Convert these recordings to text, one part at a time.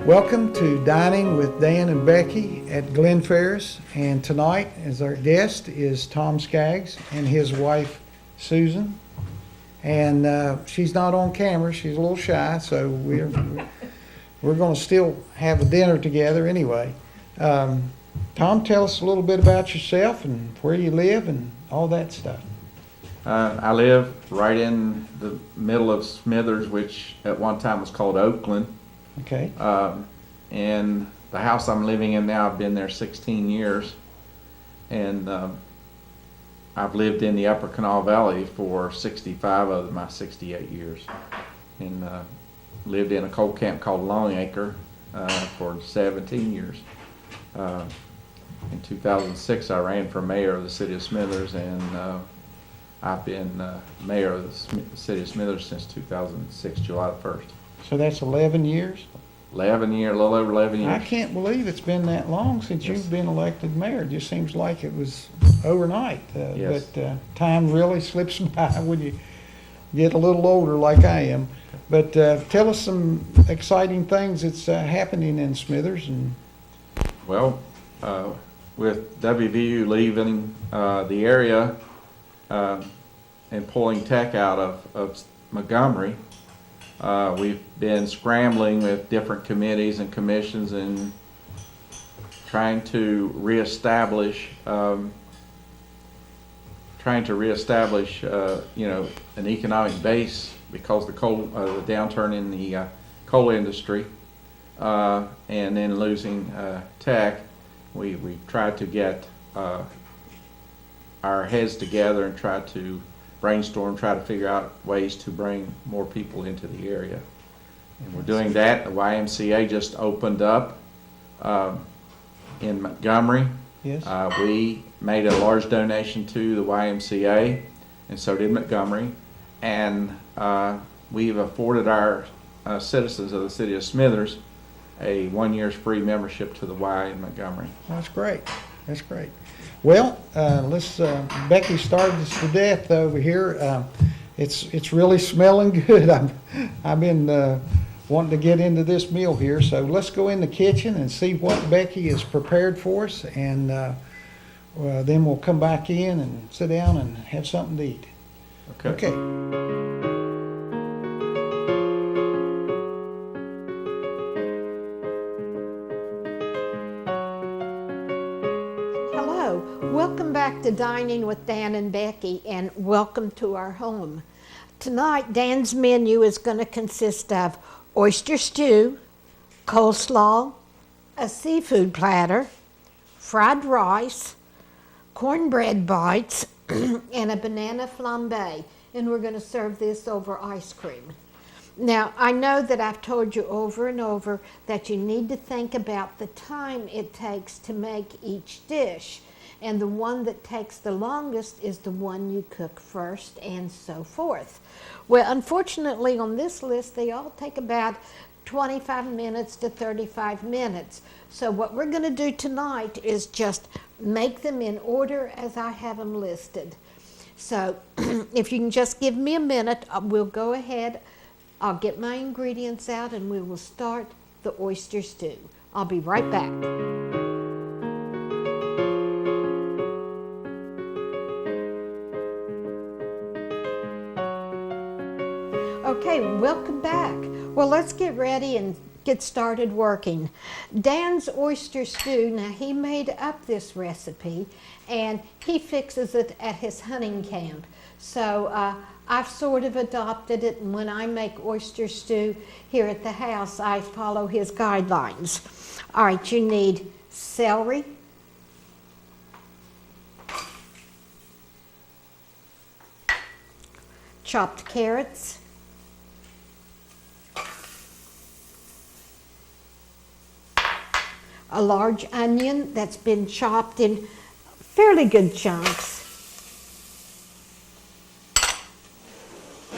Welcome to Dining with Dan and Becky at Glen Ferris, and tonight as our guest is Tom Skaggs and his wife Susan, and she's not on camera, she's a little shy, so we're going to still have a dinner together anyway. Tom, tell us a little bit about yourself and where you live and all that stuff. I live right in the middle of Smithers, which at one time was called Oakland. Okay. And the house I'm living in now, I've been there 16 years. And I've lived in the Upper Kanawha Valley for 65 of my 68 years. And lived in a coal camp called Longacre for 17 years. In 2006, I ran for mayor of the city of Smithers, and I've been mayor of the city of Smithers since 2006, July the 1st. So that's 11 years? 11 years, a little over 11 years. I can't believe it's been that long since Yes. you've been elected mayor. It just seems like it was overnight. Yes. But time really slips by when you get a little older like I am. But tell us some exciting things that's happening in Smithers. Well, with WVU leaving the area and pulling tech out of Montgomery, we've been scrambling with different committees and commissions and trying to reestablish, an economic base because the downturn in the coal industry, and then losing tech. We've tried to get our heads together and try to brainstorm, try to figure out ways to bring more people into the area. And we're doing that. The YMCA just opened up in Montgomery. Yes. We made a large donation to the YMCA, and so did Montgomery. And we've afforded our citizens of the city of Smithers a 1 year's free membership to the Y in Montgomery. That's great. That's great. Well, Becky started us to death over here. It's really smelling good. I've been wanting to get into this meal here, so let's go in the kitchen and see what Becky has prepared for us, and then we'll come back in and sit down and have something to eat. Okay. Welcome back to Dining with Dan and Becky, and welcome to our home. Tonight, Dan's menu is going to consist of oyster stew, coleslaw, a seafood platter, fried rice, cornbread bites, and a banana flambe. And we're going to serve this over ice cream. Now, I know that I've told you over and over that you need to think about the time it takes to make each dish. And the one that takes the longest is the one you cook first, and so forth. Well, unfortunately, on this list, they all take about 25 minutes to 35 minutes. So what we're going to do tonight is just make them in order as I have them listed. So if you can just give me a minute, we'll go ahead. I'll get my ingredients out, and we will start the oyster stew. I'll be right back. Okay, welcome back. Well, let's get ready and get started working. Dan's oyster stew, now he made up this recipe and he fixes it at his hunting camp. So I've sort of adopted it, and when I make oyster stew here at the house, I follow his guidelines. All right, you need celery, chopped carrots, a large onion that's been chopped in fairly good chunks.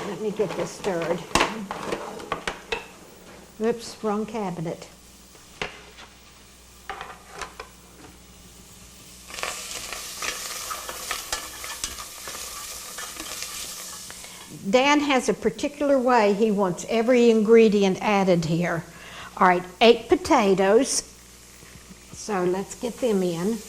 Let me get this stirred. Oops, wrong cabinet. Dan has a particular way he wants every ingredient added here. All right, 8 potatoes. So let's get them in.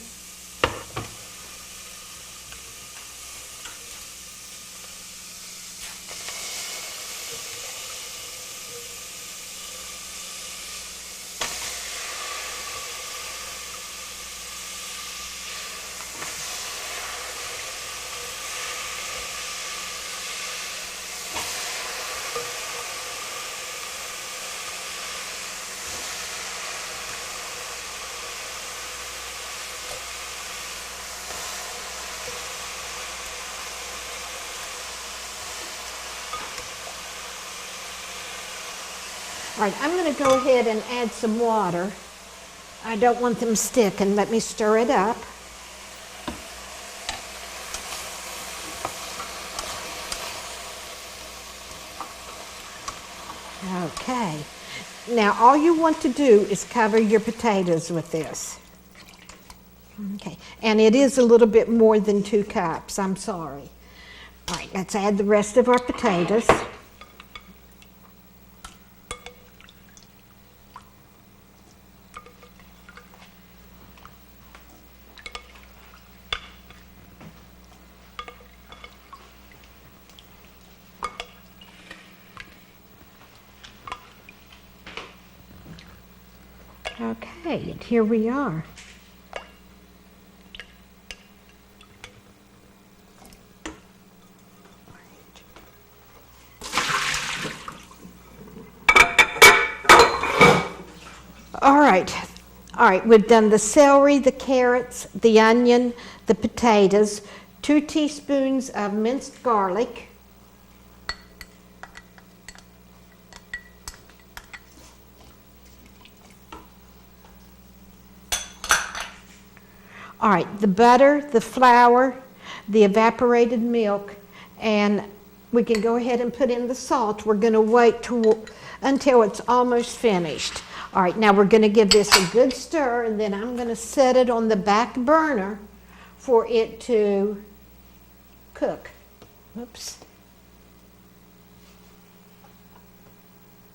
All right, I'm going to go ahead and add some water. I don't want them sticking. Let me stir it up. Okay. Now all you want to do is cover your potatoes with this. Okay, and it is a little bit more than 2 cups. I'm sorry. All right, let's add the rest of our potatoes. Okay, and here we are. All right, we've done the celery, the carrots, the onion, the potatoes, 2 teaspoons of minced garlic, all right, the butter, the flour, the evaporated milk, and we can go ahead and put in the salt. We're going to wait until it's almost finished. All right, now we're going to give this a good stir, and then I'm going to set it on the back burner for it to cook. Oops.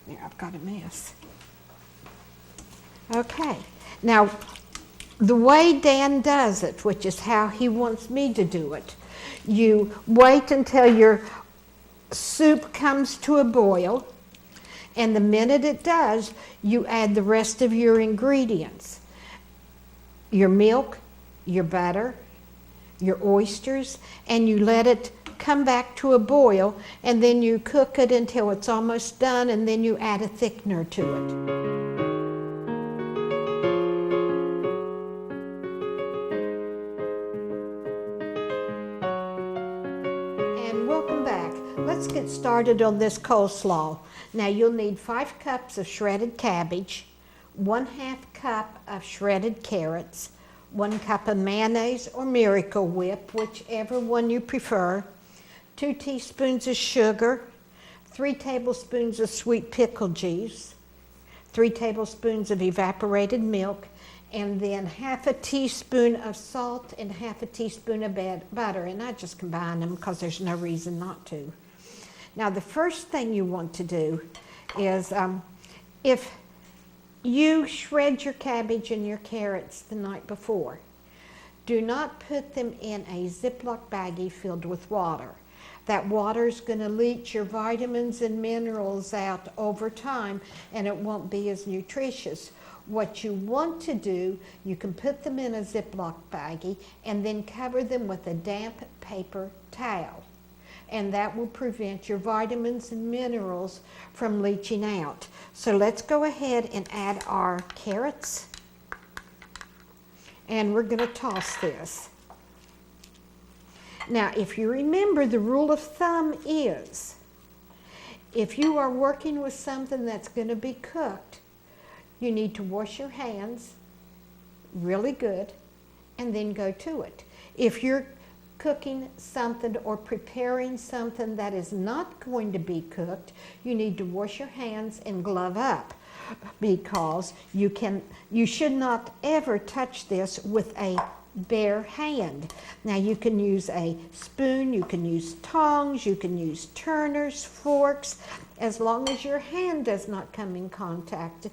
There, I've got a mess. Okay, now the way Dan does it, which is how he wants me to do it, you wait until your soup comes to a boil, and the minute it does, you add the rest of your ingredients. Your milk, your butter, your oysters, and you let it come back to a boil, and then you cook it until it's almost done, and then you add a thickener to it. Let's get started on this coleslaw. Now you'll need 5 cups of shredded cabbage, 1/2 cup of shredded carrots, 1 cup of mayonnaise or Miracle Whip, whichever one you prefer, 2 teaspoons of sugar, 3 tablespoons of sweet pickle juice, 3 tablespoons of evaporated milk, and then 1/2 teaspoon of salt and 1/2 teaspoon of butter. And I just combine them because there's no reason not to. Now the first thing you want to do is if you shred your cabbage and your carrots the night before, do not put them in a Ziploc baggie filled with water. That water is going to leach your vitamins and minerals out over time, and it won't be as nutritious. What you want to do, you can put them in a Ziploc baggie and then cover them with a damp paper towel. And that will prevent your vitamins and minerals from leaching out. So let's go ahead and add our carrots. And we're going to toss this. Now, if you remember, the rule of thumb is, if you are working with something that's going to be cooked, you need to wash your hands really good and then go to it. If you're cooking something or preparing something that is not going to be cooked, you need to wash your hands and glove up, because you should not ever touch this with a bare hand. Now you can use a spoon, you can use tongs, you can use turners, forks, as long as your hand does not come in contact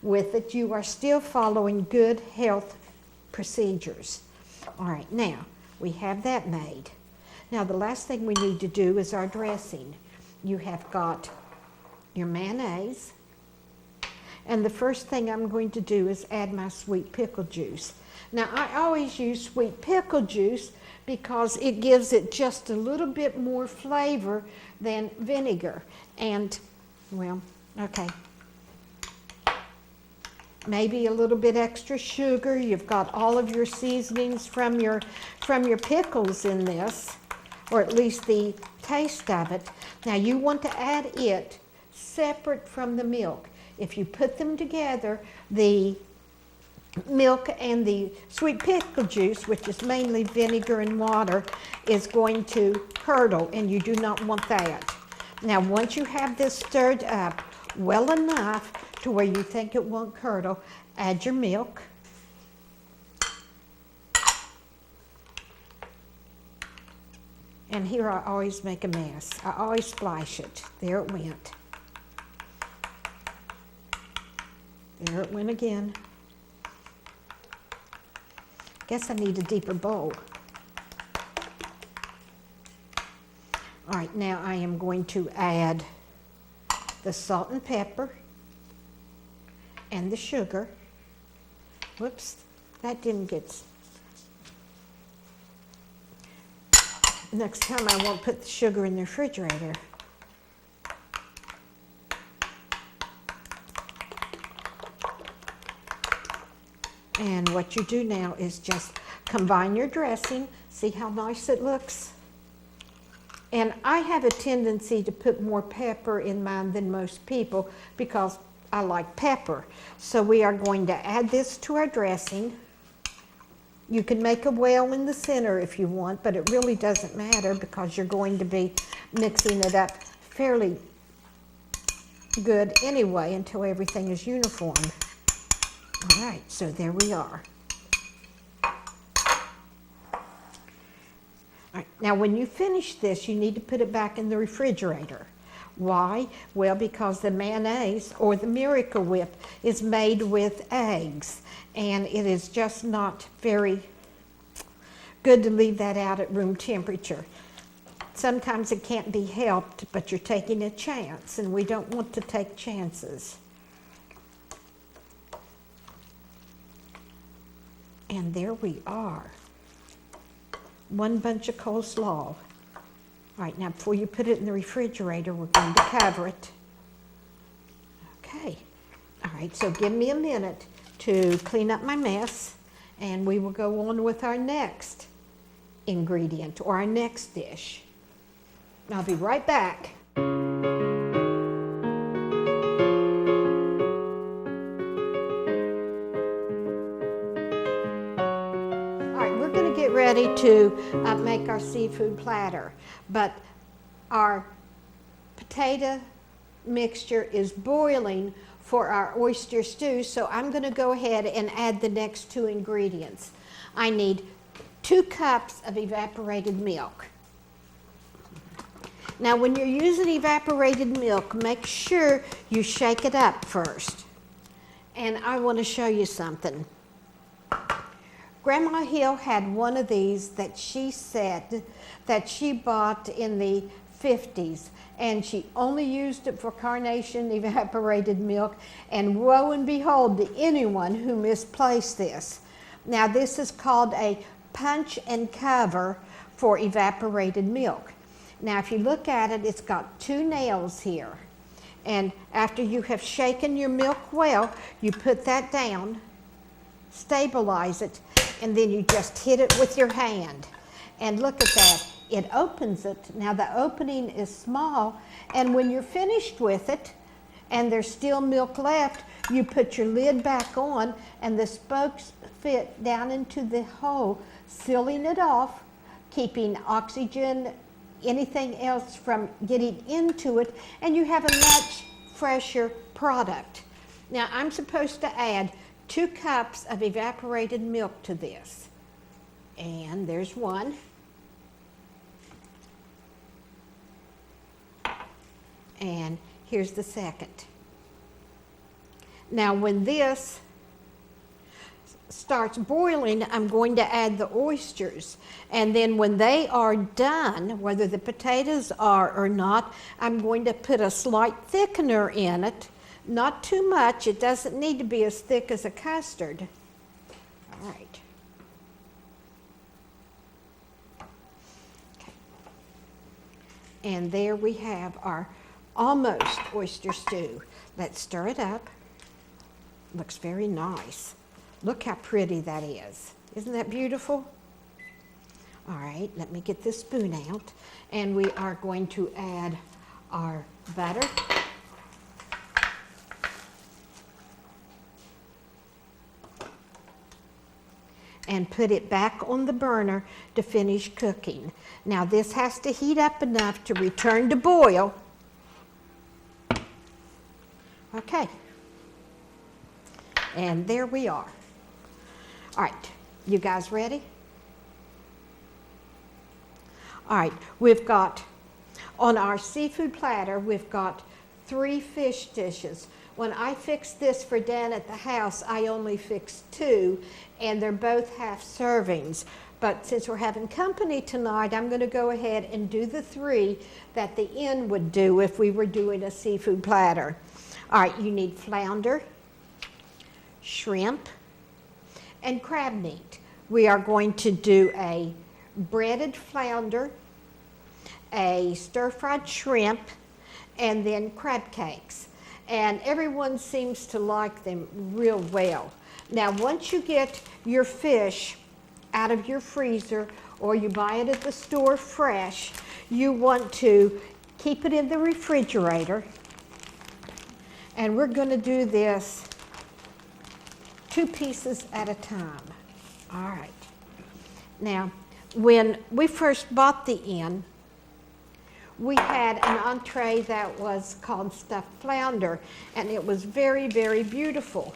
with it, you are still following good health procedures. All right, now we have that made. Now the last thing we need to do is our dressing. You have got your mayonnaise, and the first thing I'm going to do is add my sweet pickle juice. Now I always use sweet pickle juice because it gives it just a little bit more flavor than vinegar. And, well, okay, maybe a little bit extra sugar. You've got all of your seasonings from your pickles in this, or at least the taste of it. Now you want to add it separate from the milk. If you put them together, the milk and the sweet pickle juice, which is mainly vinegar and water, is going to curdle, and you do not want that. Now once you have this stirred up well enough to where you think it won't curdle, add your milk. And here I always make a mess. I always splash it. There it went. There it went again. Guess I need a deeper bowl. All right, now I am going to add the salt and pepper and the sugar. Whoops, that didn't get... Next time I won't put the sugar in the refrigerator. And what you do now is just combine your dressing. See how nice it looks? And I have a tendency to put more pepper in mine than most people because I like pepper. So we are going to add this to our dressing. You can make a well in the center if you want, but it really doesn't matter because you're going to be mixing it up fairly good anyway until everything is uniform. All right, so there we are. All right, now when you finish this, you need to put it back in the refrigerator. Why? Well, because the mayonnaise or the Miracle Whip is made with eggs, and it is just not very good to leave that out at room temperature. Sometimes it can't be helped, but you're taking a chance, and we don't want to take chances. And there we are. One bunch of coleslaw. All right, now before you put it in the refrigerator, we're going to cover it. Okay. All right, so give me a minute to clean up my mess, and we will go on with our next ingredient or our next dish. I'll be right back. Ready to make our seafood platter, but our potato mixture is boiling for our oyster stew, so I'm going to go ahead and add the next two ingredients. I need 2 cups of evaporated milk. Now when you're using evaporated milk, make sure you shake it up first. And I want to show you something. Grandma Hill had one of these that she said that she bought in the 50s, and she only used it for carnation evaporated milk, and woe and behold to anyone who misplaced this. Now this is called a punch and cover for evaporated milk. Now if you look at it, it's got 2 nails here, and after you have shaken your milk well, you put that down, stabilize it, and then you just hit it with your hand. And look at that, it opens it. Now the opening is small, and when you're finished with it, and there's still milk left, you put your lid back on, and the spokes fit down into the hole, sealing it off, keeping oxygen, anything else from getting into it, and you have a much fresher product. Now I'm supposed to add 2 cups of evaporated milk to this. And there's one. And here's the second. Now when this starts boiling, I'm going to add the oysters. And then when they are done, whether the potatoes are or not, I'm going to put a slight thickener in it. Not too much. It doesn't need to be as thick as a custard. All right. Okay. And there we have our almost oyster stew. Let's stir it up. Looks very nice. Look how pretty that is. Isn't that beautiful? All right, let me get this spoon out. And we are going to add our butter. And put it back on the burner to finish cooking. Now this has to heat up enough to return to boil. Okay. And there we are. All right, you guys ready? All right, we've got, on our seafood platter, we've got 3 fish dishes. When I fixed this for Dan at the house, I only fixed 2, and they're both half servings. But since we're having company tonight, I'm going to go ahead and do the 3 that the inn would do if we were doing a seafood platter. All right, you need flounder, shrimp, and crab meat. We are going to do a breaded flounder, a stir-fried shrimp, and then crab cakes. And everyone seems to like them real well. Now, once you get your fish out of your freezer or you buy it at the store fresh, you want to keep it in the refrigerator. And we're going to do this 2 pieces at a time. All right. Now, when we first bought the inn, we had an entree that was called stuffed flounder, and it was very, very beautiful.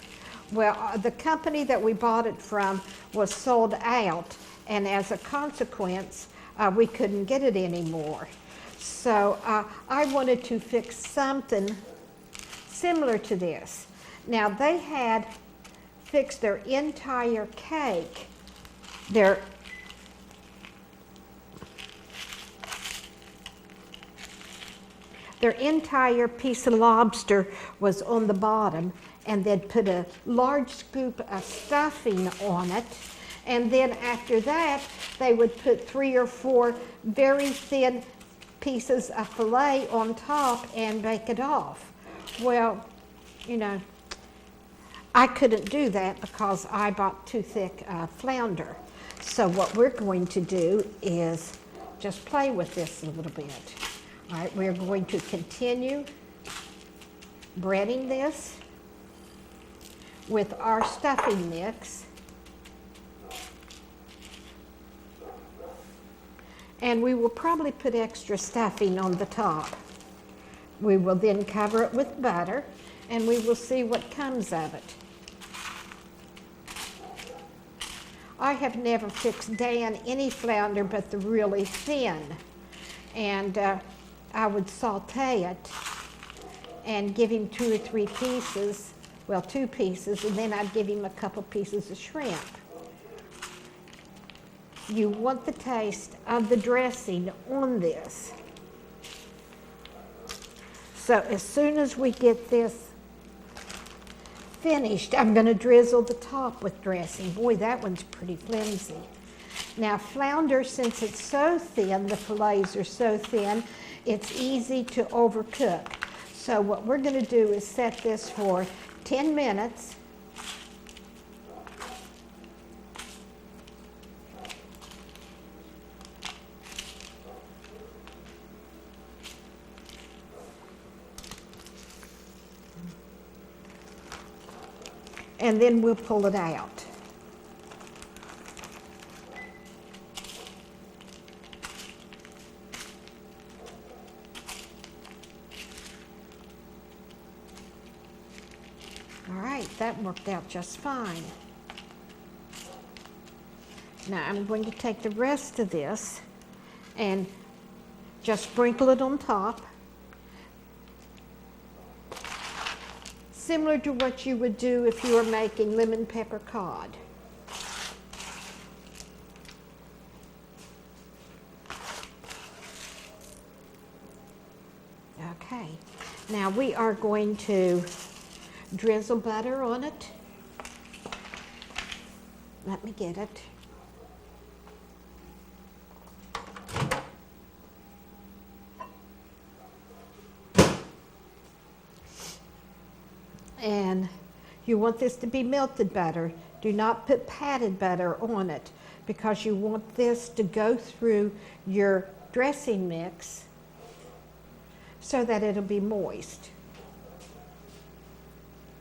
Well, the company that we bought it from was sold out, and as a consequence, we couldn't get it anymore. So I wanted to fix something similar to this. Now, they had fixed their entire cake, their entire piece of lobster was on the bottom, and they'd put a large scoop of stuffing on it, and then after that they would put 3 or 4 very thin pieces of filet on top and bake it off. Well, you know, I couldn't do that because I bought too thick flounder. So what we're going to do is just play with this a little bit. All right, we're going to continue breading this with our stuffing mix. And we will probably put extra stuffing on the top. We will then cover it with butter, and we will see what comes of it. I have never fixed Dan any flounder but the really thin. And I would saute it and give him 2 or 3 pieces, well, 2 pieces, and then I'd give him a couple pieces of shrimp. You want the taste of the dressing on this. So as soon as we get this finished, I'm going to drizzle the top with dressing. Boy, that one's pretty flimsy. Now, flounder, since it's so thin, the fillets are so thin, it's easy to overcook. So what we're going to do is set this for 10 minutes. And then we'll pull it out. All right, that worked out just fine. Now I'm going to take the rest of this and just sprinkle it on top. similar to what you would do if you were making lemon pepper cod. Okay, now we are going to drizzle butter on it. Let me get it. And you want this to be melted butter. Do not put patted butter on it because you want this to go through your dressing mix so that it'll be moist.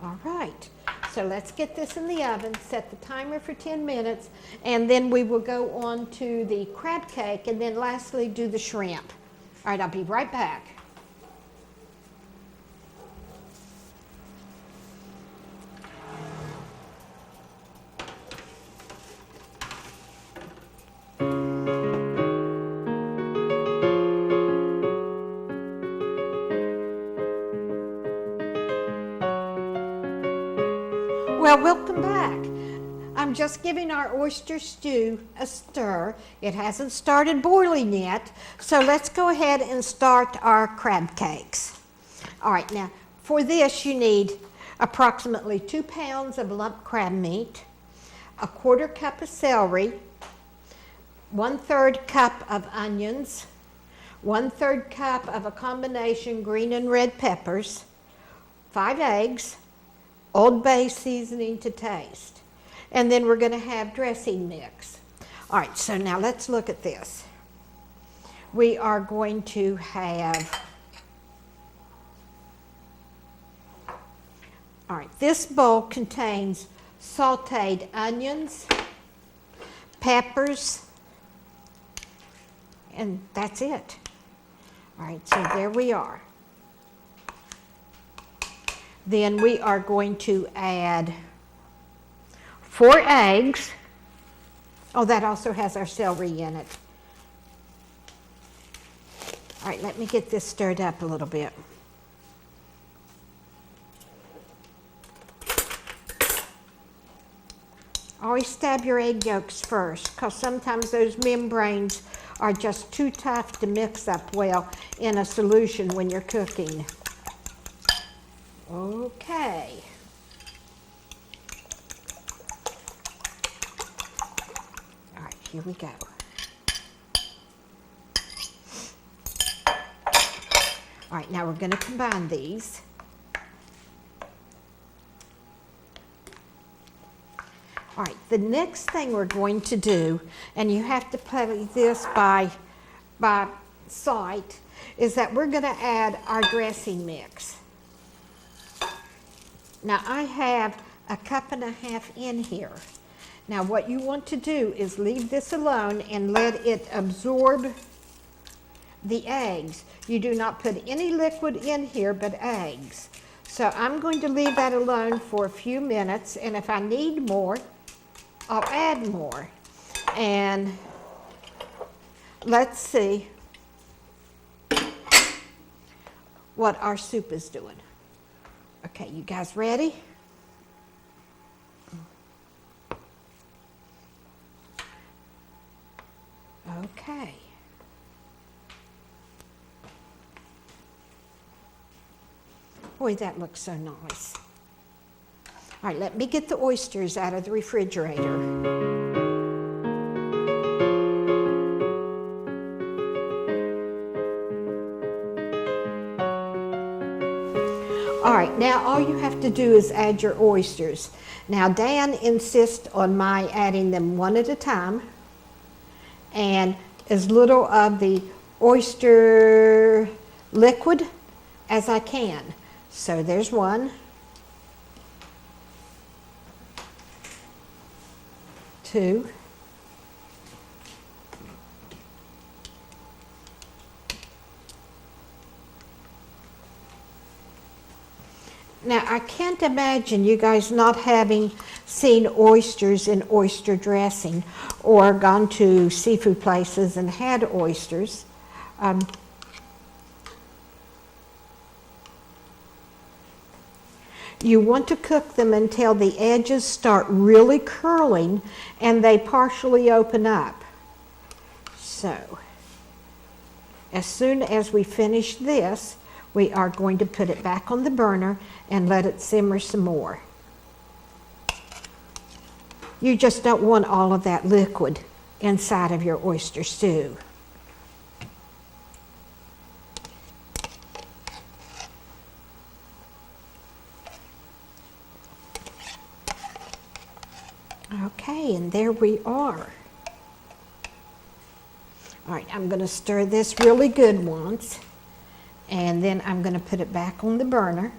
All right, so let's get this in the oven, set the timer for 10 minutes, and then we will go on to the crab cake and then lastly do the shrimp. All right, I'll be right back. Well, welcome back. I'm just giving our oyster stew a stir. It hasn't started boiling yet, so let's go ahead and start our crab cakes. All right, now for this you need approximately 2 pounds of lump crab meat, a 1/4 cup of celery, 1/3 cup of onions, 1/3 cup of a combination green and red peppers, 5 eggs, Old Bay seasoning to taste. And then we're going to have dressing mix. All right, so now let's look at this. We are going to have, all right, this bowl contains sauteed onions, peppers, and that's it. All right, so there we are. Then we are going to add 4 eggs. Oh, that also has our celery in it. All right, let me get this stirred up a little bit. Always stab your egg yolks first, because sometimes those membranes are just too tough to mix up well in a solution when you're cooking. Okay. All right, here we go. All right, now we're going to combine these. All right, the next thing we're going to do, and you have to play this by sight, is that we're going to add our dressing mix. Now I have a 1.5 cups in here. Now what you want to do is leave this alone and let it absorb the eggs. You do not put any liquid in here but eggs. So I'm going to leave that alone for a few minutes, and if I need more, I'll add more. And let's see what our soup is doing. Okay, you guys ready? Okay. Boy, that looks so nice. All right, let me get the oysters out of the refrigerator. All right, now all you have to do is add your oysters. Now Dan insists on my adding them one at a time and as little of the oyster liquid as I can. So there's 1, 2, now I can't imagine you guys not having seen oysters in oyster dressing or gone to seafood places and had oysters. You want to cook them until the edges start really curling and they partially open up. So, as soon as we finish this, we are going to put it back on the burner and let it simmer some more. You just don't want all of that liquid inside of your oyster stew. Okay, and there we are. All right, I'm going to stir this really good once, and then I'm going to put it back on the burner.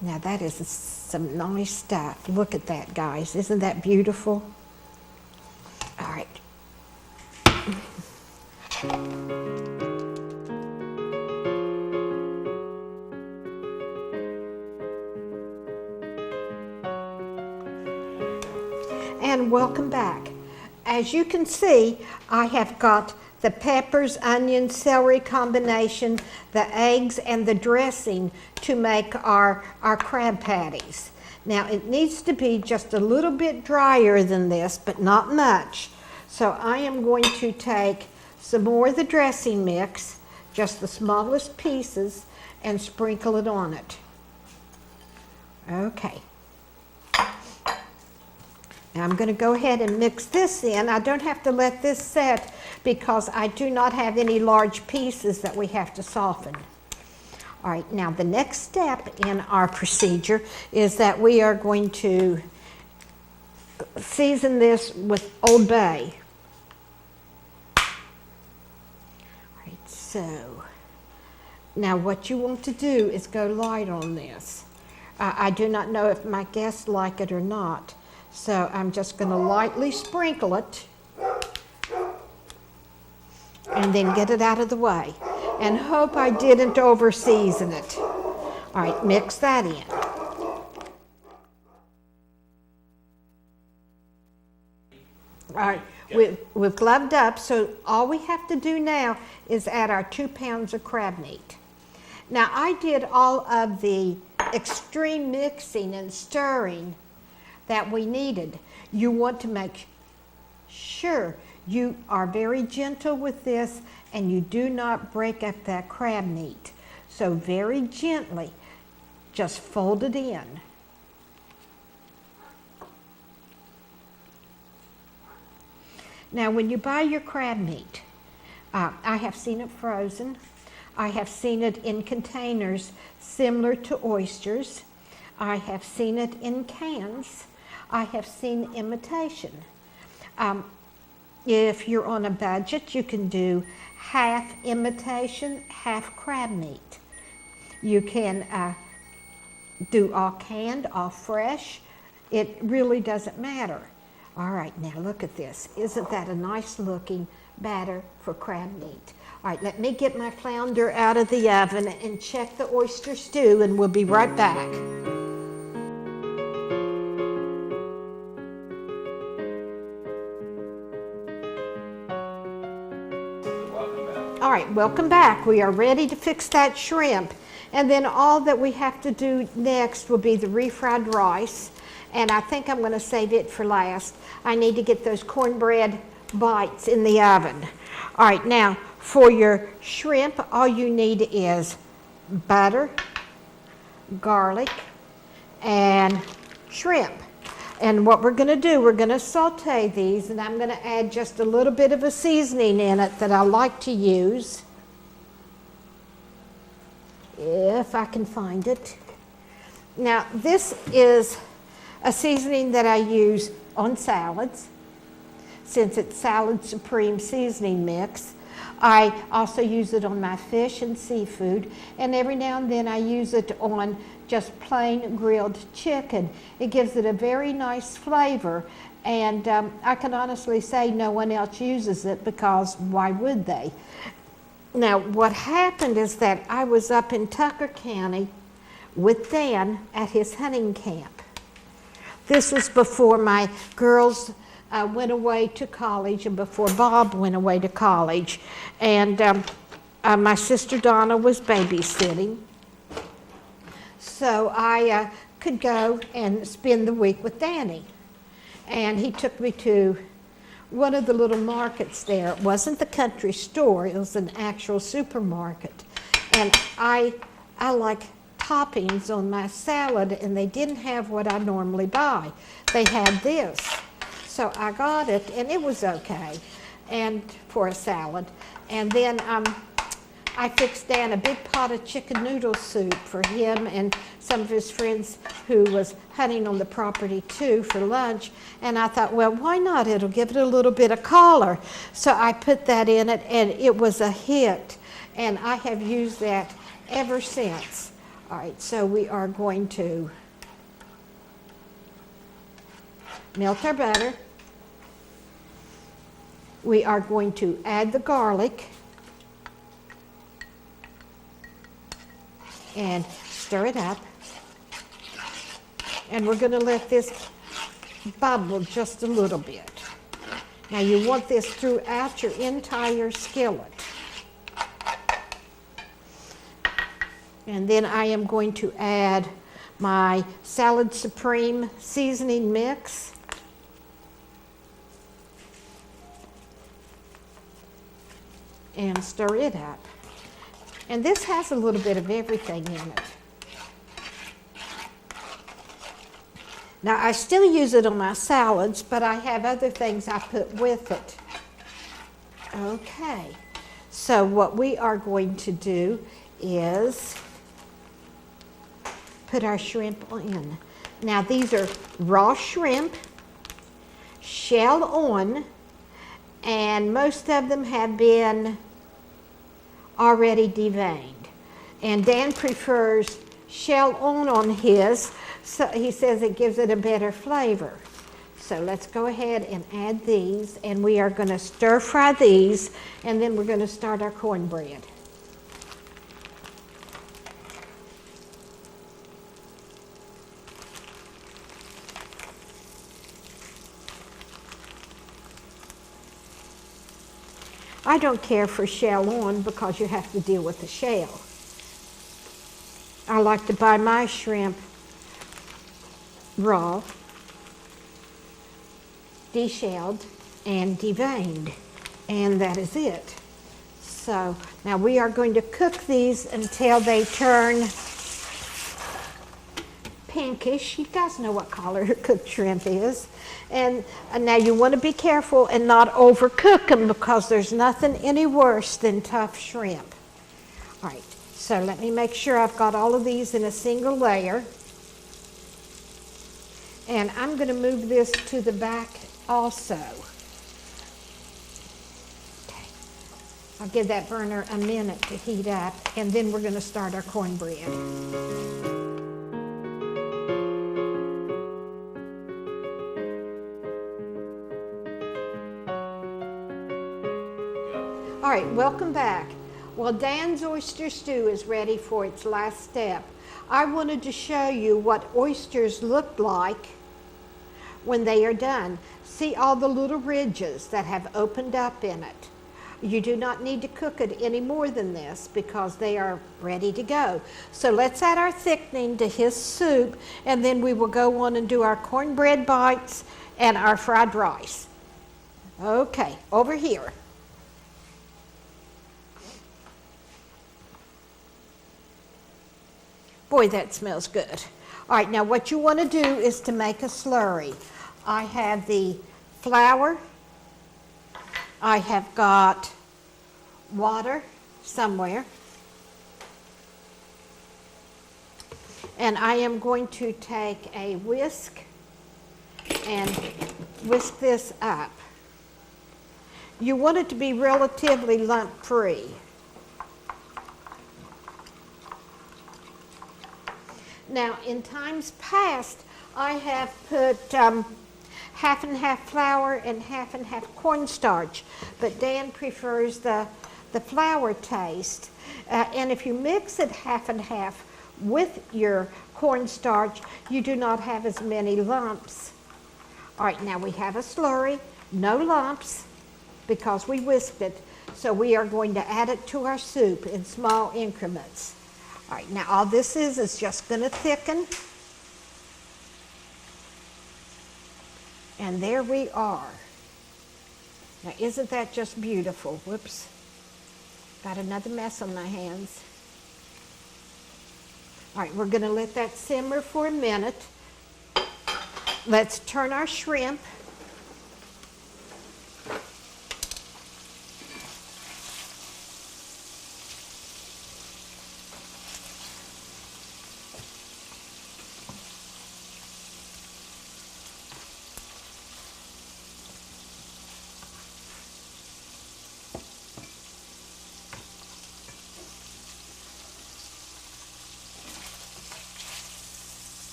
Now that is some nice stuff. Look at that, guys. Isn't that beautiful? All right. And welcome back. As you can see, I have got the peppers, onions, celery combination, the eggs, and the dressing to make our crab patties. Now, it needs to be just a little bit drier than this, but not much. So I am going to take some more of the dressing mix, just the smallest pieces, and sprinkle it on it. Okay. Now I'm going to go ahead and mix this in. I don't have to let this set because I do not have any large pieces that we have to soften. All right, now the next step in our procedure is that we are going to season this with Old Bay. All right, so now what you want to do is go light on this. I do not know if my guests like it or not. So I'm just going to lightly sprinkle it and then get it out of the way and hope I didn't over season it. All right, mix that in. All right, we've gloved up, so all we have to do now is add our 2 pounds of crab meat. Now I did all of the extreme mixing and stirring that we needed. You want to make sure you are very gentle with this and you do not break up that crab meat. So very gently, just fold it in. Now when you buy your crab meat, I have seen it frozen. I have seen it in containers similar to oysters. I have seen it in cans. I have seen imitation. If you're on a budget, you can do half imitation, half crab meat. You can do all canned, all fresh. It really doesn't matter. All right, now look at this. Isn't that a nice looking batter for crab meat? All right, let me get my flounder out of the oven and check the oyster stew, and we'll be right back. All right, welcome back. We are ready to fix that shrimp. And then all that we have to do next will be the refried rice. And I think I'm going to save it for last. I need to get those cornbread bites in the oven. All right, now for your shrimp, all you need is butter, garlic, and shrimp. And what we're going to do, we're going to saute these, and I'm going to add just a little bit of a seasoning in it that I like to use, if I can find it. Now, this is a seasoning that I use on salads, since it's Salad Supreme seasoning mix. I also use it on my fish and seafood, and every now and then I use it on just plain grilled chicken. It gives it a very nice flavor, and I can honestly say no one else uses it, because why would they? Now, what happened is that I was up in Tucker County with Dan at his hunting camp. This was before my girls went away to college and before Bob went away to college. And my sister Donna was babysitting. so I could go and spend the week with Danny. And he took me to one of the little markets there. It wasn't the country store, it was an actual supermarket. And I like toppings on my salad, and they didn't have what I normally buy. They had this. So I got it, and it was okay, and for a salad. And then I fixed Dan a big pot of chicken noodle soup for him and some of his friends who was hunting on the property too for lunch. And I thought, well, why not? It'll give it a little bit of color. So I put that in it, and it was a hit. And I have used that ever since. All right, so we are going to melt our butter. We are going to add the garlic and stir it up. And we're going to let this bubble just a little bit. Now you want this throughout your entire skillet. And then I am going to add my Salad Supreme seasoning mix. And stir it up. And this has a little bit of everything in it. Now I still use it on my salads, but I have other things I put with it. Okay, so what we are going to do is put our shrimp in. Now these are raw shrimp, shell on, and most of them have been already deveined. And Dan prefers shell on his, so he says it gives it a better flavor. So let's go ahead and add these, and we are going to stir fry these, and then we're going to start our cornbread. I don't care for shell on because you have to deal with the shell. I like to buy my shrimp raw, deshelled, and deveined, and that is it. So now we are going to cook these until they turn pinkish. You guys know what color cooked shrimp is. And now you want to be careful and not overcook them, because there's nothing any worse than tough shrimp. All right, so let me make sure I've got all of these in a single layer. And I'm going to move this to the back also. Okay. I'll give that burner a minute to heat up, and then we're going to start our cornbread. All right, welcome back. Well, Dan's oyster stew is ready for its last step. I wanted to show you what oysters look like when they are done. See all the little ridges that have opened up in it. You do not need to cook it any more than this because they are ready to go. So let's add our thickening to his soup, and then we will go on and do our cornbread bites and our fried rice. Okay, over here. Boy, that smells good. All right, now what you want to do is to make a slurry. I have the flour. I have got water somewhere. And I am going to take a whisk and whisk this up. You want it to be relatively lump-free. Now, in times past, I have put half and half flour and half cornstarch, but Dan prefers the flour taste. And if you mix it half and half with your cornstarch, you do not have as many lumps. All right, now we have a slurry, no lumps, because we whisked it, so we are going to add it to our soup in small increments. All right, now all this is just going to thicken. And there we are. Now, isn't that just beautiful? Whoops. Got another mess on my hands. All right, we're going to let that simmer for a minute. Let's turn our shrimp.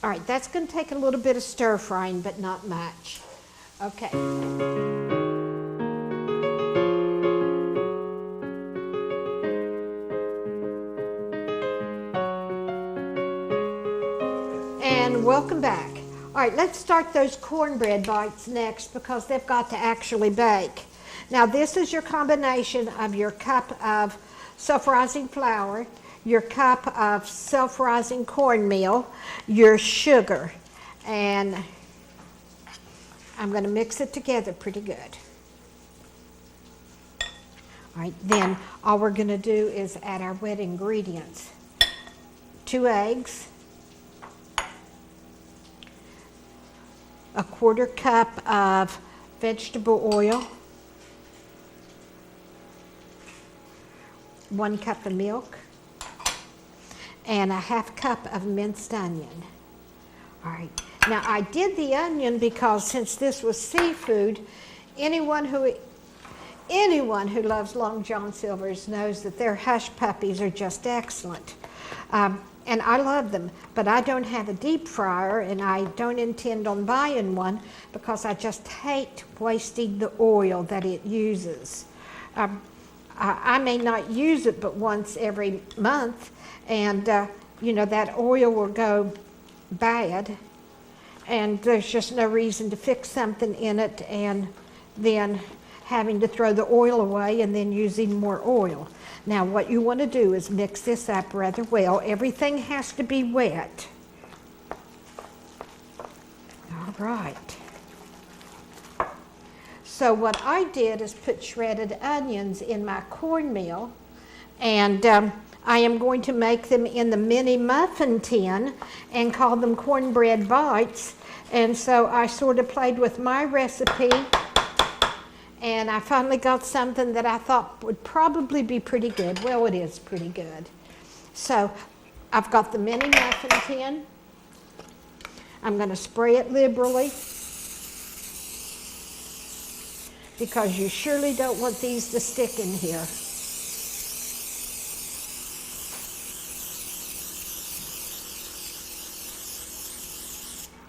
All right, that's going to take a little bit of stir frying, but not much. Okay. And welcome back. All right, let's start those cornbread bites next because they've got to actually bake. Now, this is your combination of your cup of self-rising flour, your cup of self-rising cornmeal, your sugar, and I'm going to mix it together pretty good. All right, then all we're going to do is add our wet ingredients. 2 eggs, a 1/4 cup of vegetable oil, 1 cup of milk, and a 1/2 cup of minced onion. All right, now I did the onion because since this was seafood, anyone who loves Long John Silver's knows that their hush puppies are just excellent. And I love them, but I don't have a deep fryer and I don't intend on buying one because I just hate wasting the oil that it uses. I may not use it but once every month, and you know, that oil will go bad and there's just no reason to fix something in it and then having to throw the oil away and then using more oil. Now what you want to do is mix this up rather well. Everything has to be wet. All right. So what I did is put shredded onions in my cornmeal, and I am going to make them in the mini muffin tin and call them cornbread bites. And so I sort of played with my recipe, and I finally got something that I thought would probably be pretty good. Well, it is pretty good. So I've got the mini muffin tin. I'm going to spray it liberally because you surely don't want these to stick in here.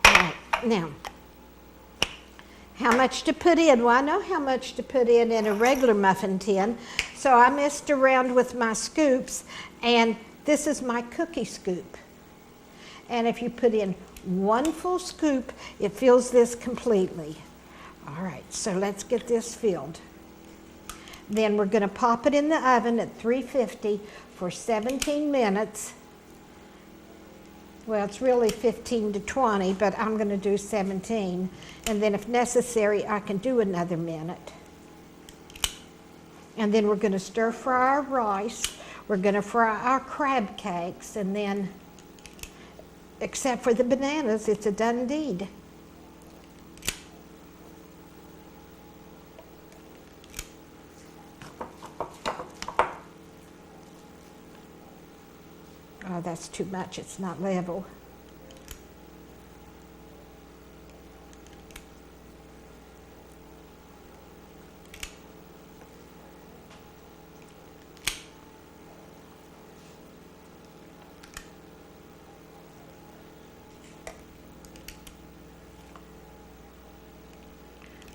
All right, now, how much to put in? Well, I know how much to put in a regular muffin tin, so I messed around with my scoops, and this is my cookie scoop. And if you put in 1 full scoop, it fills this completely. All right, so let's get this filled. Then we're going to pop it in the oven at 350 for 17 minutes. Well, it's really 15 to 20, but I'm going to do 17. And then if necessary, I can do another minute. And then we're going to stir fry our rice. We're going to fry our crab cakes, and then, except for the bananas, it's a done deed. Oh, that's too much. It's not level.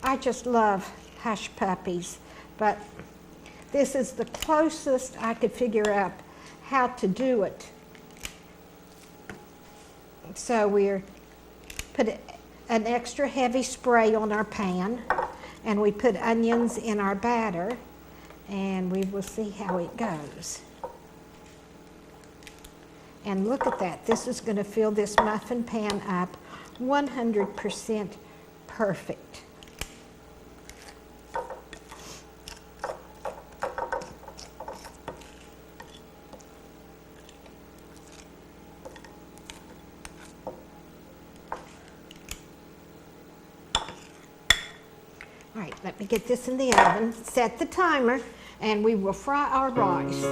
I just love hush puppies, but this is the closest I could figure out how to do it. So we're put an extra heavy spray on our pan, and we put onions in our batter, and we will see how it goes. And look at that. This is going to fill this muffin pan up 100% perfect. All right, let me get this in the oven, set the timer, and we will fry our rice.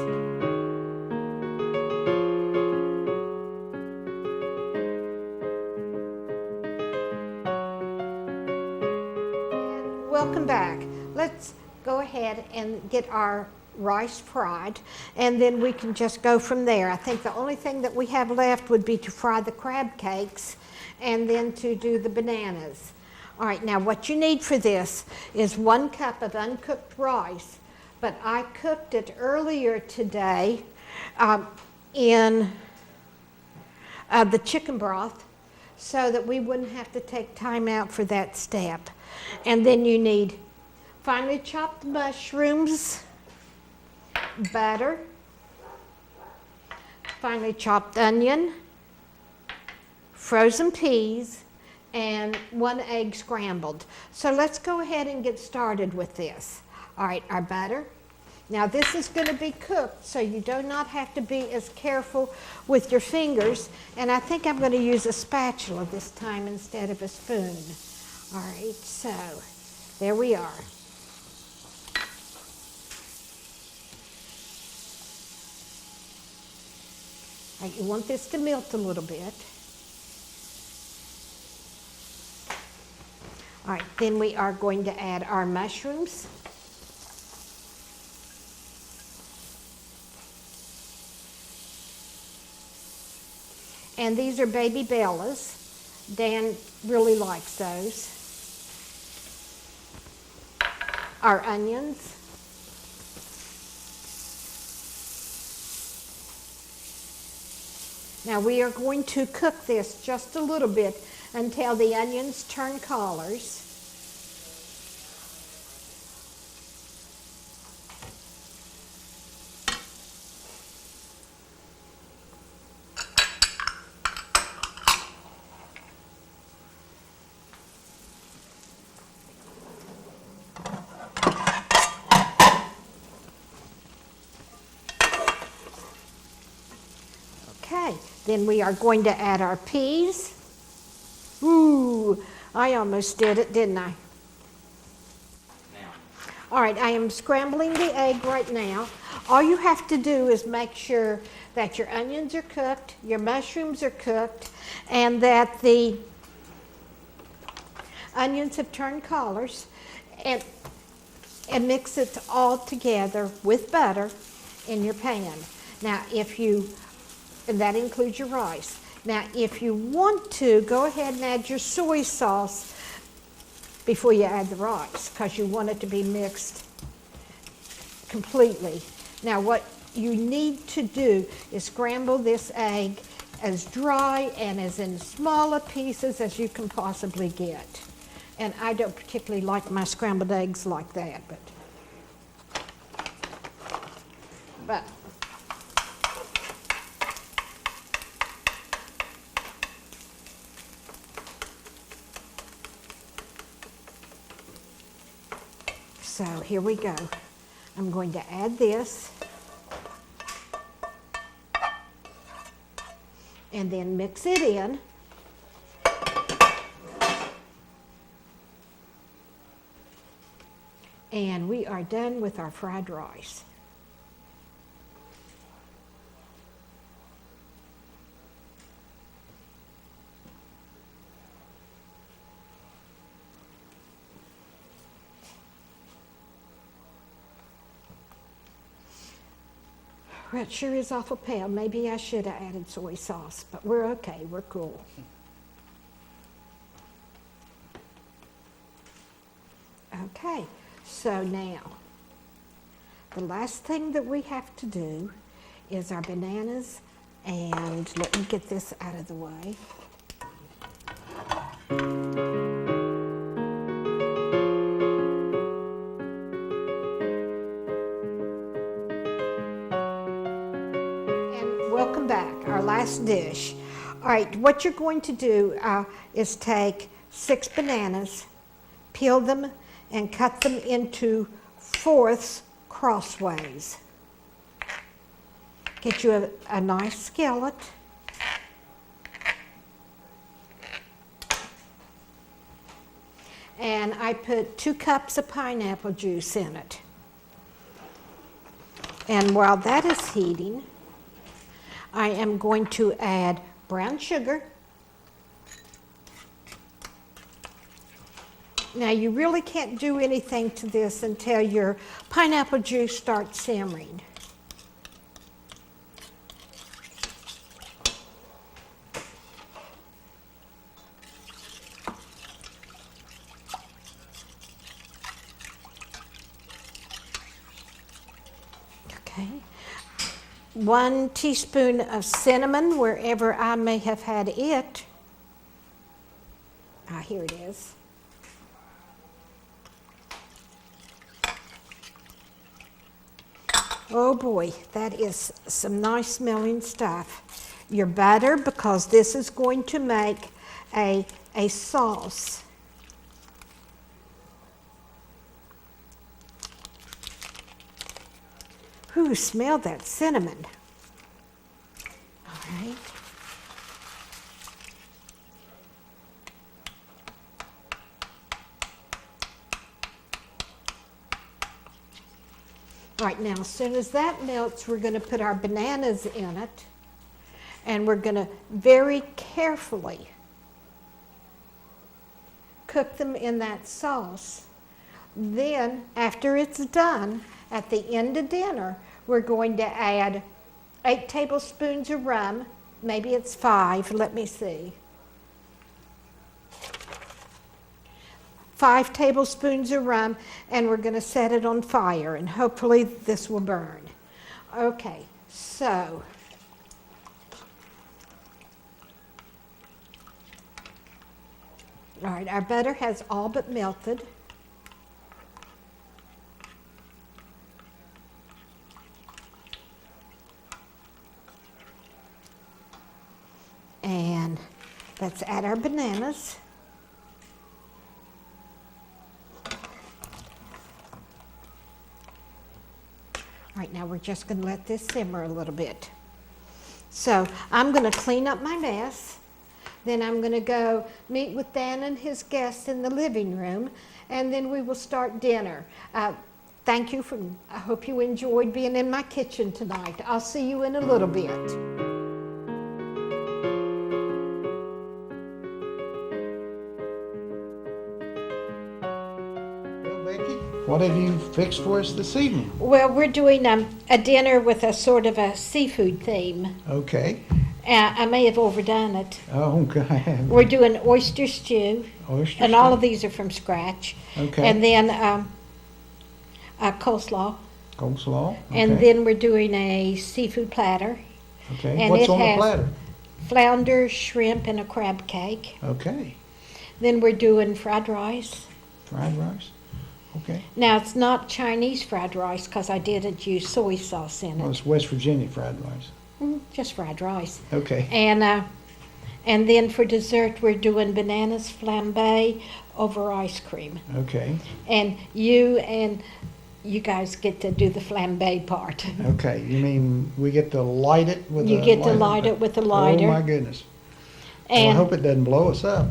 And welcome back. Let's go ahead and get our rice fried, and then we can just go from there. I think the only thing that we have left would be to fry the crab cakes and then to do the bananas. All right, now what you need for this is 1 cup of uncooked rice, but I cooked it earlier today in the chicken broth so that we wouldn't have to take time out for that step. And then you need finely chopped mushrooms, butter, finely chopped onion, frozen peas, and 1 egg scrambled. So let's go ahead and get started with this. All right, our butter. Now this is going to be cooked, so you do not have to be as careful with your fingers. And I think I'm going to use a spatula this time instead of a spoon. All right, so there we are. All right, you want this to melt a little bit. All right, then we are going to add our mushrooms. And these are baby bellas. Dan really likes those. Our onions. Now we are going to cook this just a little bit until the onions turn colors. Okay, then we are going to add our peas. Ooh, I almost did it, didn't I? All right, I am scrambling the egg right now. All you have to do is make sure that your onions are cooked, your mushrooms are cooked, and that the onions have turned colors, and mix it all together with butter in your pan. Now, and that includes your rice. Now, if you want to, go ahead and add your soy sauce before you add the rice, because you want it to be mixed completely. Now, what you need to do is scramble this egg as dry and as in smaller pieces as you can possibly get. And I don't particularly like my scrambled eggs like that, but so here we go. I'm going to add this and then mix it in. And we are done with our fried rice. Well, it sure is awful pale. Maybe I should have added soy sauce, but we're okay. We're cool. Okay, so now, the last thing that we have to do is our bananas, and let me get this out of the way. And welcome back, our last dish. All right, what you're going to do is take 6 bananas, peel them, and cut them into fourths crossways. Get you a nice skillet. And I put 2 cups of pineapple juice in it. And while that is heating, I am going to add brown sugar. Now you really can't do anything to this until your pineapple juice starts simmering. Okay. 1 teaspoon of cinnamon wherever I may have had it. Ah, here it is. Oh boy, that is some nice smelling stuff. Your butter, because this is going to make a sauce. Ooh, smell that cinnamon. All right. All right, now as soon as that melts, we're going to put our bananas in it, and we're going to very carefully cook them in that sauce. Then, after it's done, at the end of dinner, we're going to add 8 tablespoons of rum. Maybe it's 5, let me see. 5 tablespoons of rum, and we're going to set it on fire, and hopefully this will burn. Okay, so all right, our butter has all but melted. And let's add our bananas. All right, now we're just going to let this simmer a little bit. So I'm going to clean up my mess. Then I'm going to go meet with Dan and his guests in the living room, and then we will start dinner. Thank you I hope you enjoyed being in my kitchen tonight. I'll see you in a little bit. What have you fixed for us this evening? Well, we're doing a dinner with a sort of a seafood theme. Okay. I may have overdone it. Oh, God. We're doing oyster stew. Oyster and stew. all of these are from scratch. Okay. And then coleslaw. Coleslaw. Okay. And then we're doing a seafood platter. Okay. And What's it on the has platter? Flounder, shrimp, and a crab cake. Okay. Then we're doing fried rice. Fried rice. Okay. Now, it's not Chinese fried rice because I didn't use soy sauce in Well, it. it's West Virginia fried rice. Just fried rice. Okay. And then for dessert, we're doing bananas flambé over ice cream. Okay. And you guys get to do the flambé part. Okay. You mean we get to light it with You a get to lighter? light it with a lighter. Oh, my goodness. Well, I And hope it doesn't blow us up.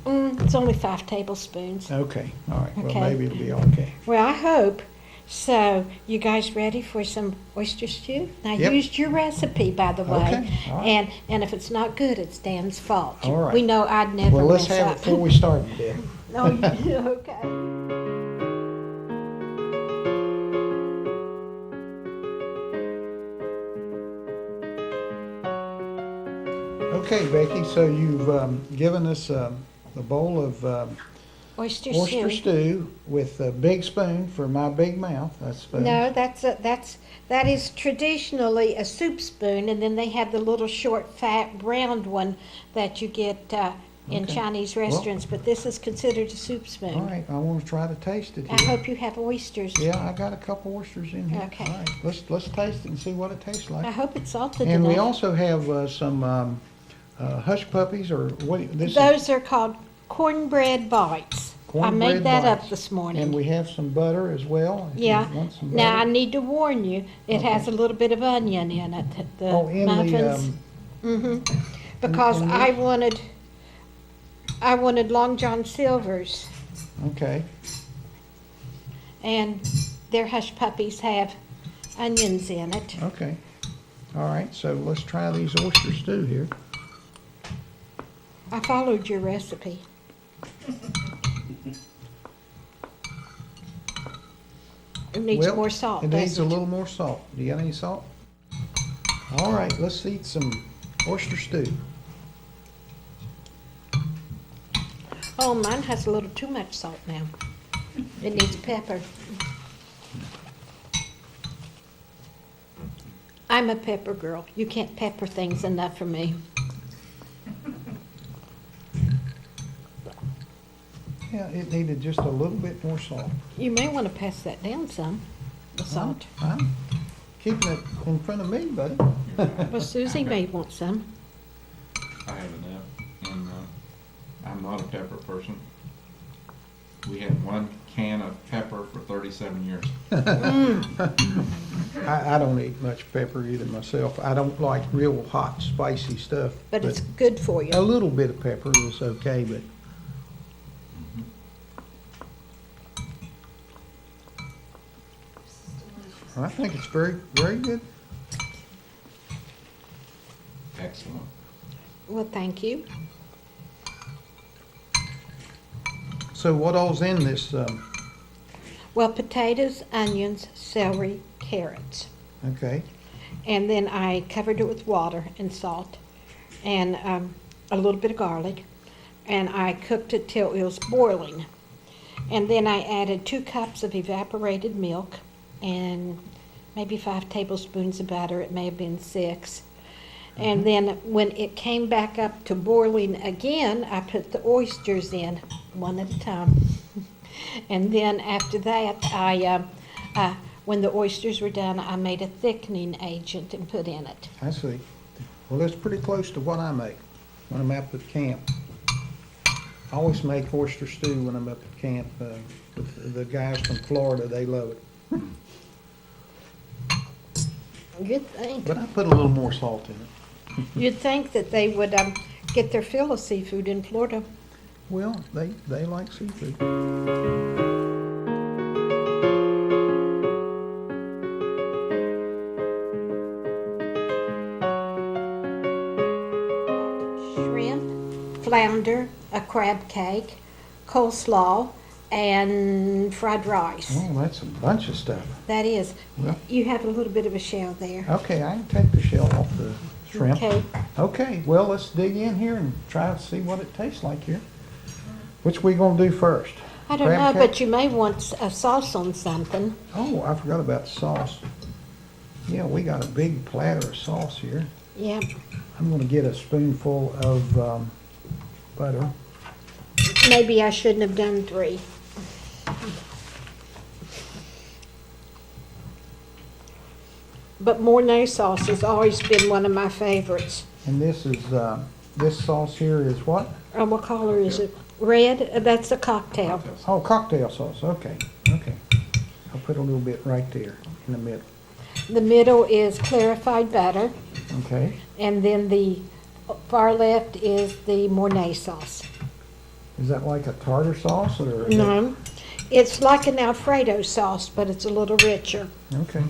it's only 5 tablespoons. Okay. All right. Okay. Well, maybe it'll be okay. Well, I hope. So, you guys ready for some oyster stew? I Yep. used your recipe, by the way. Okay, all right. And if it's not good, it's Dan's fault. All right. We know I'd never Well, let's mess have up. it before we start, then. No, okay. Okay, Becky, so you've given us a bowl of Oyster oyster stew. stew with a big spoon for my big mouth. That's spoon. No, that is traditionally a soup spoon, and then they have the little short, fat, round one that you get in Okay. Chinese Well- restaurants, but this is considered a soup spoon. All right, I want to try to taste it I here. hope you have oysters. Yeah, I got a couple oysters in here. Okay. All right, let's taste it and see what it tastes I like. hope it's salted And we enough. also have some hush puppies, or what, this is Those are called cornbread bites. I cornbread made that up bites. this And morning. we have some butter as well. if you Yeah. want some Now, I butter. need to warn you, it has a little bit of onion in it, the Oh, in muffins. Because in I wanted Long John Silver's, okay, and their hush puppies have onions in it. okay. All right, so let's try these oyster stew here. I followed your recipe. It needs Well, more salt, It needs a doesn't it? little more salt. Do you got any salt? All right, let's eat some oyster stew. Oh, mine has a little too much salt now. It needs pepper. I'm a pepper girl. You can't pepper things enough for me. Yeah, it needed just a little bit more salt. You may want to pass that down some, the salt. I'm keeping it in front of me, buddy. Well, Susie may want some. I have enough, and I'm not a pepper person. We had one can of pepper for 37 years. I don't eat much pepper either myself. I don't like real hot, spicy stuff. But it's good for A you. little bit of pepper is okay, but I think it's very, very good. Excellent. Well, thank you. So what all's in this? Well, potatoes, onions, celery, carrots. Okay, And then I covered it with water and salt and a little bit of garlic. And I cooked it till it was boiling. And then I added 2 cups of evaporated milk and maybe 5 tablespoons of butter. It may have been 6. And then when it came back up to boiling again, I put the oysters in one at a time. And then after that, when the oysters were done, I made a thickening agent and put in it. I see. Well, that's pretty close to what I make when I'm up at camp. I always make oyster stew when I'm up at camp. With the guys from Florida, they love it. You'd think, But I put a little more salt in it. you'd think that they would get their fill of seafood in Florida. Well, they like seafood. Shrimp, flounder, a crab cake, coleslaw, and fried rice. Oh, that's a bunch of stuff. That is. Well- You have a little bit of a shell there. Okay, I can take the shell off the shrimp. Okay. Okay, well, let's dig in here and try to see what it tastes like here. Which we gonna do first? I don't Crab know, cake? but you may want a sauce on something. Oh, I forgot about the sauce. Yeah, we got a big platter of sauce here. Yeah. I'm gonna get a spoonful of butter. Maybe I shouldn't have done 3. But Mornay sauce has always been one of my favorites. And this is, this sauce here is what? What color is it? Red? That's a cocktail. Oh, cocktail sauce, okay, okay. I'll put a little bit right there in the middle, The middle is clarified butter, okay? and then the far left is the Mornay sauce. Is that like a tartar sauce or? No, it's like an Alfredo sauce, but it's a little richer. Okay.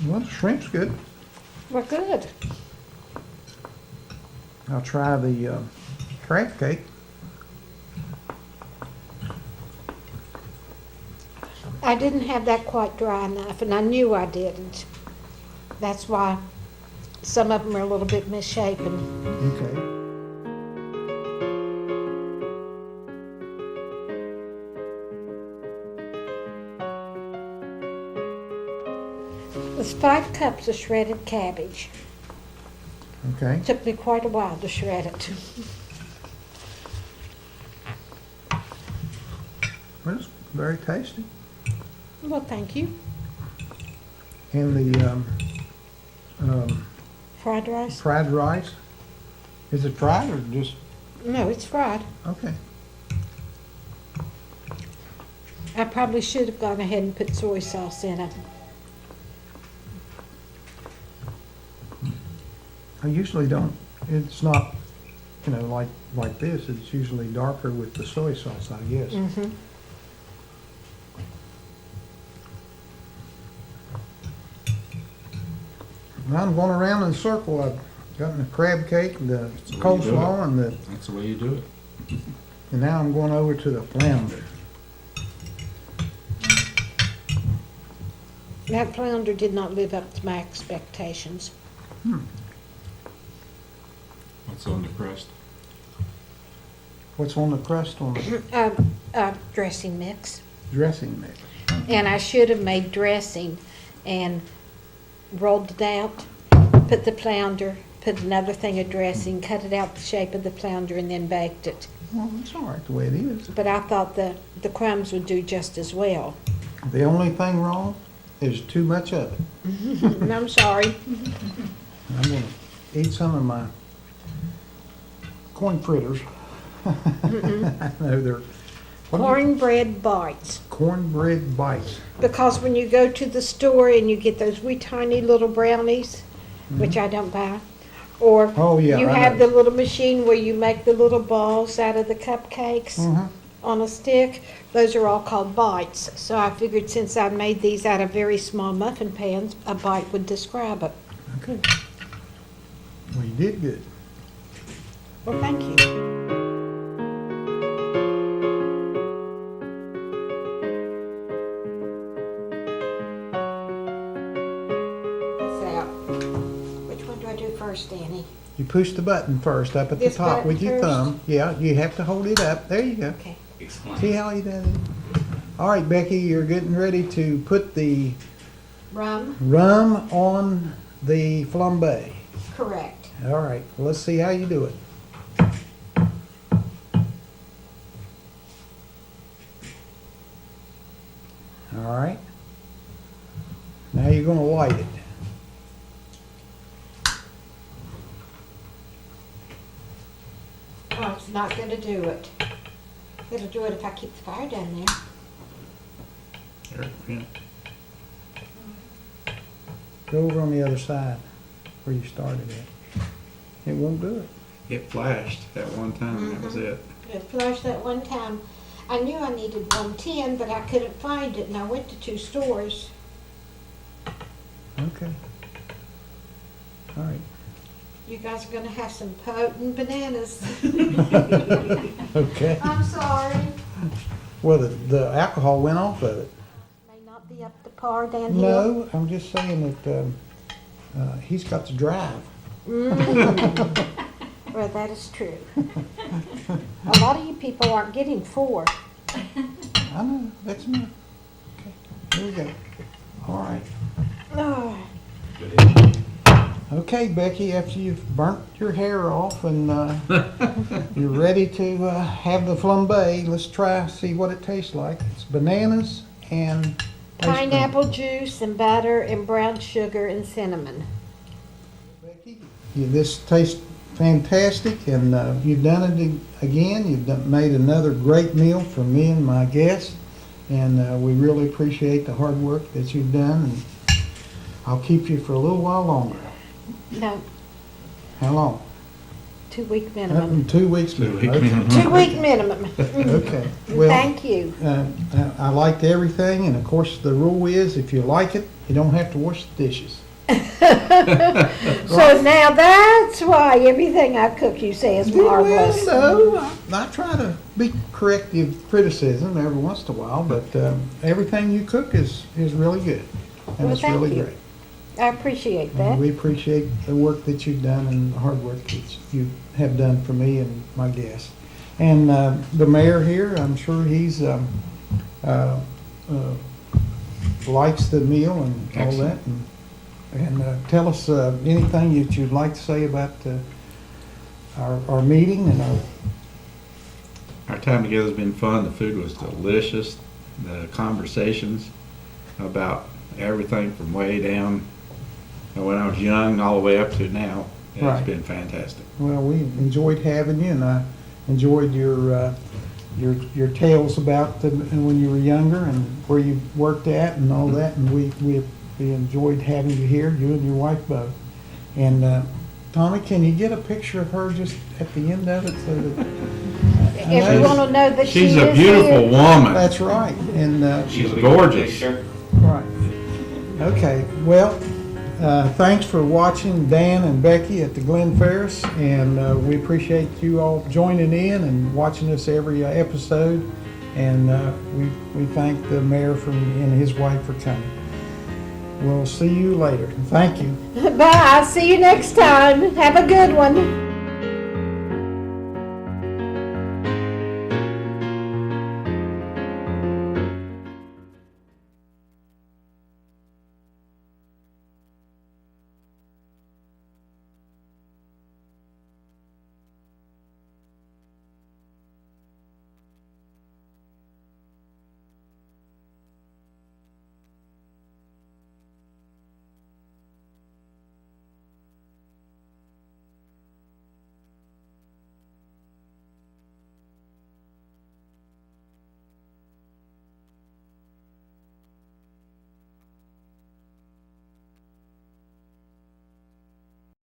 Well, the shrimp's good. Well, good. I'll try the crab cake. I didn't have that quite dry enough, and I knew I didn't. That's why some of them are a little bit misshapen. Okay. was 5 cups of shredded cabbage. Okay. Took me quite a while to shred it. Well, it's very tasty. Well, thank you. And the Fried rice? fried rice, is it fried or just, No, it's fried. okay. I probably should have gone ahead and put soy sauce in it. I usually don't, it's not, like this, it's usually darker with the soy sauce, I guess. Mm-hmm. Now I'm going around in a circle. I've gotten the crab cake, the the way you do coleslaw, and That's the way you do it. and now I'm going over to the flounder. That flounder did not live up to my expectations. What's on the crust? What's on the crust on the Dressing mix. dressing mix? And I should have made dressing and rolled it out, put the flounder, put another thing of dressing, cut it out the shape of the flounder, and then baked it. Well, it's all right the way it is. But I thought the crumbs would do just as well. The only thing wrong is too much of it. And I'm sorry. I'm gonna eat some of my corn fritters. I know they're what do you- Cornbread bites. cornbread bites. Because when you go to the store and you get those wee tiny little brownies, which I don't buy, or Oh, yeah, you I have know. the little machine where you make the little balls out of the cupcakes Mhm. on a stick, those are all called bites. So I figured since I made these out of very small muffin pans, a bite would describe it. Okay. Well, you did good. Well, thank you. Which one do I do first, Danny? You push the button first up at the This top button with your first? thumb. Yeah, you have to hold it up. There you go. Okay. See how he does it? All right, Becky, you're getting ready to put the Rum? rum on the flambe. Correct. All right, well, let's see how you do it. All right. Now you're going to light it. Oh, it's not gonna do it. It'll do it if I keep the fire down there. There, yeah. Go over on the other side where you started at. It won't do it. It flashed at one time, and that was it. It flashed that one time. I knew I needed 110, but I couldn't find it, and I went to 2 stores. Okay. All right. You guys are gonna have some potent bananas. Okay. I'm sorry. Well, the alcohol went off of it. May not be up to par, Dan Hill. No, I'm just saying that he's got to drive. Well, that is true. A lot of you people aren't getting 4. I know, that's me. Okay, here we go. All right. Oh, Okay, Becky, after you've burnt your hair off and you're ready to have the flambe, let's try, see what it tastes like. It's bananas and ice cream. pineapple juice and butter and brown sugar and cinnamon. Becky, this tastes fantastic, and you've done it again. You've made another great meal for me and my guests, and we really appreciate the hard work that you've done, and I'll keep you for a little while longer. No, How long? 2-week minimum. 2 weeks. 2 week Okay. minimum. 2-week minimum. Okay. Well, Thank you. I liked everything, and of course the rule is if you like it, you don't have to wash the dishes. So now that's why everything I cook you say is marvelous. Well, no, I try to be corrective criticism every once in a while, but everything you cook is really good, and Well, it's thank really you. great. I appreciate And that. we appreciate the work that you've done and the hard work that you have done for me and my guests. And the mayor here, I'm sure he's likes the meal and all that. Excellent. And And tell us anything that you'd like to say about our meeting and Our time together has been fun. The food was delicious. The conversations about everything from way down when I was young all the way up to now. It's Right. been fantastic. well, we enjoyed having you, and I enjoyed your tales about when you were younger and where you worked at and all that, and we enjoyed having you here, you and your wife both. And Tommy, can you get a picture of her just at the end of it so that Everyone will know that she She's is a beautiful here. woman. That's right. And She's gorgeous. right. Okay. Well, thanks for watching Dan and Becky at the Glen Ferris, and we appreciate you all joining in and watching us every episode. And we thank the mayor and his wife for coming. We'll see you later. Thank you. Bye. See you next time. Have a good one.